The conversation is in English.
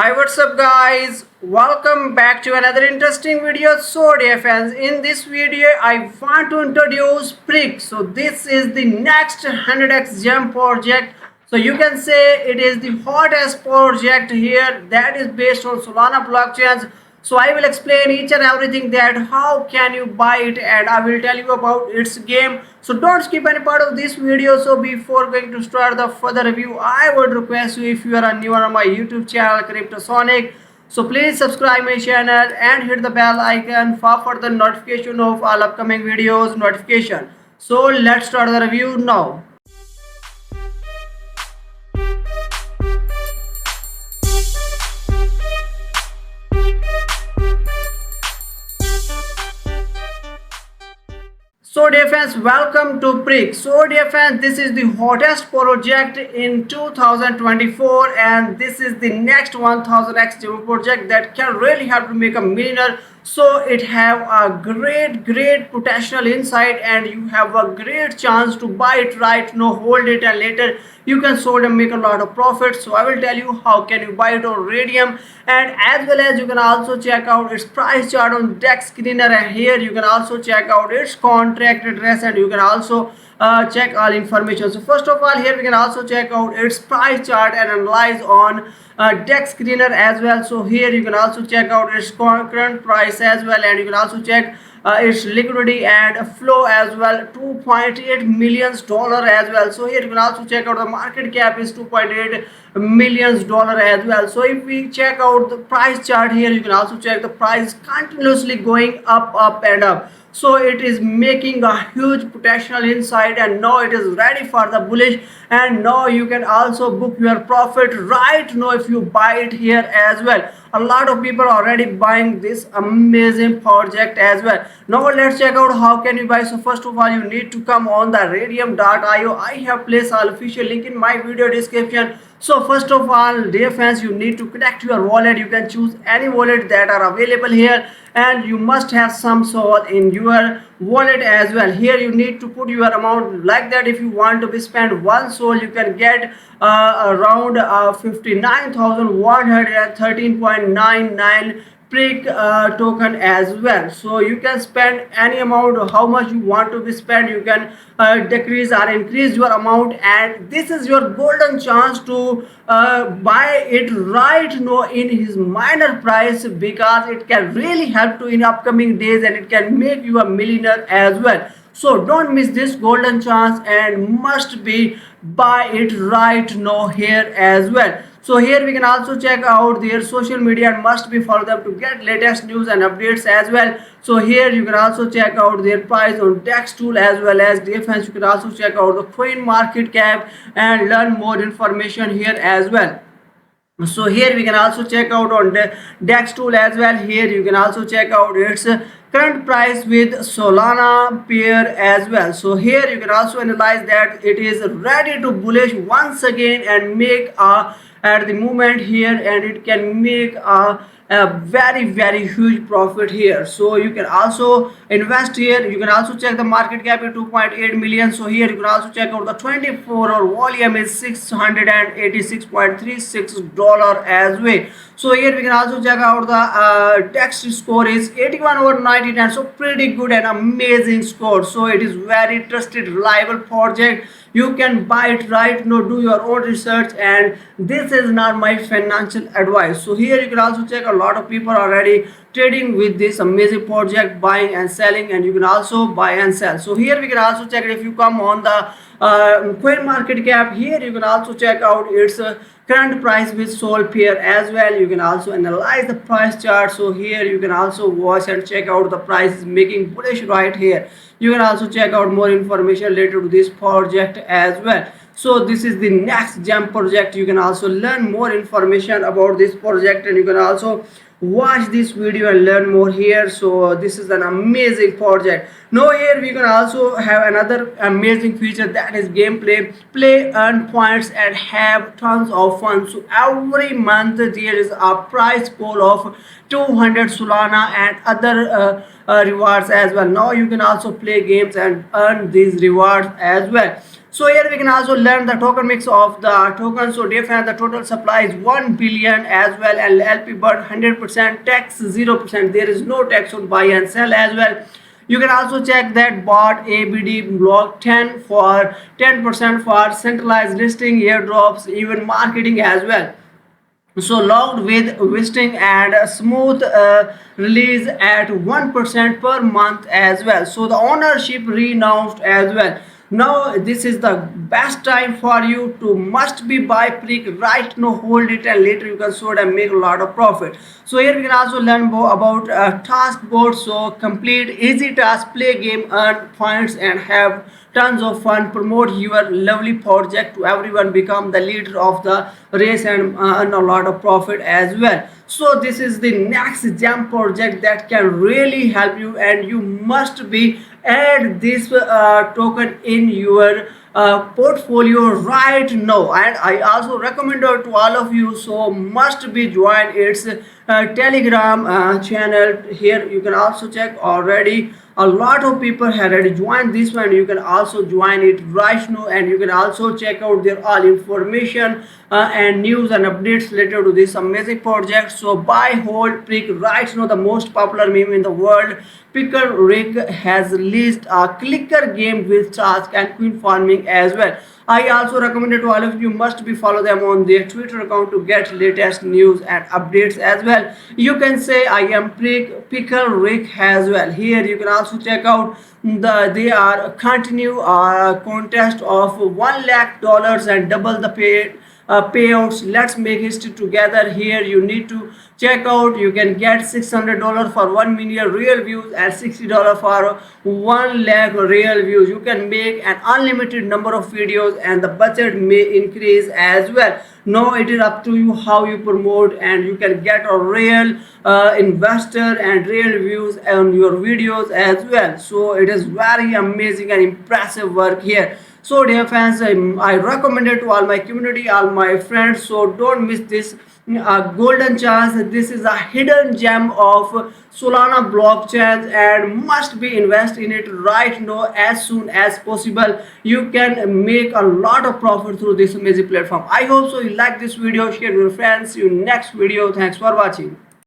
Hi, what's up guys? Welcome back to another interesting video. So dear fans, in this video I want to introduce Prick. So this is the next 100x gem project. So you can say it is the hottest project here that is based on Solana blockchains. So I will explain each and everything that how can you buy it, and I will tell you about its game. So don't skip any part of this video. So before going to start the further review, I would request you, if you are a new on my YouTube channel Cryptosonic, so please subscribe my channel and hit the bell icon for further notification of all upcoming videos notification. So let's start the review now. So dear fans, welcome to Prick. So dear fans, this is the hottest project in 2024, and this is the next 1000x demo project that can really help to make a millionaire. So it have a great potential inside, and you have a great chance to buy it right now, hold it, and later you can sold and make a lot of profit. So I will tell you how can you buy it on Radium, and as well as you can also check out its price chart on Dex Screener, and here you can also check out its contract address, and you can also check all information. So first of all, here we can also check out its price chart and analyze on Dex Screener as well. So here you can also check out its current price as well, and you can also check its liquidity and flow as well, 2.8 million dollar as well. So here you can also check out the market cap is 2.8 million dollar as well. So if we check out the price chart here, you can also check the price continuously going up and up. So it is making a huge potential inside, and now it is ready for the bullish, and now you can also book your profit right now if you buy it here as well. A lot of people are already buying this amazing project as well. Now let's check out how can you buy. So first of all, you need to come on the radium.io. I have placed all official link in my video description. So first of all, dear fans, you need to connect your wallet. You can choose any wallet that are available here, and you must have some SOL in your wallet as well. Here you need to put your amount like that. If you want to be spend one SOL, you can get around 59,113.99 Prick token as well. So you can spend any amount, how much you want to be spent. You can decrease or increase your amount, and this is your golden chance to buy it right now in his minor price, because it can really help to in upcoming days, and it can make you a millionaire as well. So don't miss this golden chance, and must be buy it right now here as well. So here we can also check out their social media, and must be follow them to get latest news and updates as well. So here you can also check out their price on DexTool as well as defense. You can also check out the coin market cap and learn more information here as well. So here we can also check out on the DexTool as well. Here you can also check out its current price with Solana pair as well. So here you can also analyze that it is ready to bullish once again and make a at the moment here, and it can make a very huge profit here. So you can also invest here. You can also check the market cap at 2.8 million. So here you can also check out the 24-hour volume is $686.36 as well. So here we can also check out the Dex score is 81/99. So pretty good and amazing score. So it is very trusted, reliable project. You can buy it right now, do your own research, and this is not my financial advice. So here you can also check a lot of people are already trading with this amazing project, buying and selling, and you can also buy and sell. So here we can also check, if you come on the coin market cap, here you can also check out its current price with Sol pair as well. You can also analyze the price chart. So here you can also watch and check out the price is making bullish right here. You can also check out more information related to this project as well. So this is the next gem project. You can also learn more information about this project, and you can also watch this video and learn more here. So this is an amazing project. Now here we can also have another amazing feature, that is gameplay. Play, earn points, and have tons of fun. So every month there is a prize pool of 200 Solana and other rewards as well. Now you can also play games and earn these rewards as well. So here we can also learn the token mix of the tokens. So dear friends, the total supply is 1 billion as well, and LP burn 100%, tax 0%. There is no tax on buy and sell as well. You can also check that bought ABD block 10 for 10% for centralized listing, airdrops, even marketing as well. So logged with vesting and a smooth release at 1% per month as well. So the ownership renounced as well. Now this is the best time for you to must be buy Prick right now, hold it, and later you can sort and make a lot of profit. So here we can also learn about task board. So complete easy task, play game, earn points, and have tons of fun. Promote your lovely project to everyone, become the leader of the race, and earn a lot of profit as well. So this is the next gem project that can really help you, and you must be add this token in your portfolio right now. And I also recommend it to all of you, so must be join its telegram channel. Here you can also check already a lot of people have already joined this one. You can also join it right now, and you can also check out their all information and news and updates related to this amazing project. So buy, hold, Prick right now, the most popular meme in the world. Pickle Rick has released a clicker game with task and queen farming as well. I also recommend it to all of you, must be follow them on their Twitter account to get latest news and updates as well. You can say I am Pickle Rick as well. Here you can also check out they are continue contest of $1 lakh and double the payouts. Let's make history together. Here you need to check out, you can get $600 for 1 million real views and $60 for 1 lakh real views. You can make an unlimited number of videos, and the budget may increase as well. Now it is up to you how you promote, and you can get a real investor and real views on your videos as well. So it is very amazing and impressive work here. So dear fans, I recommend it to all my community, all my friends. So don't miss this golden chance. This is a hidden gem of Solana blockchain, and must be invest in it right now as soon as possible. You can make a lot of profit through this amazing platform. I hope so you like this video. Share with your friends. See you next video. Thanks for watching.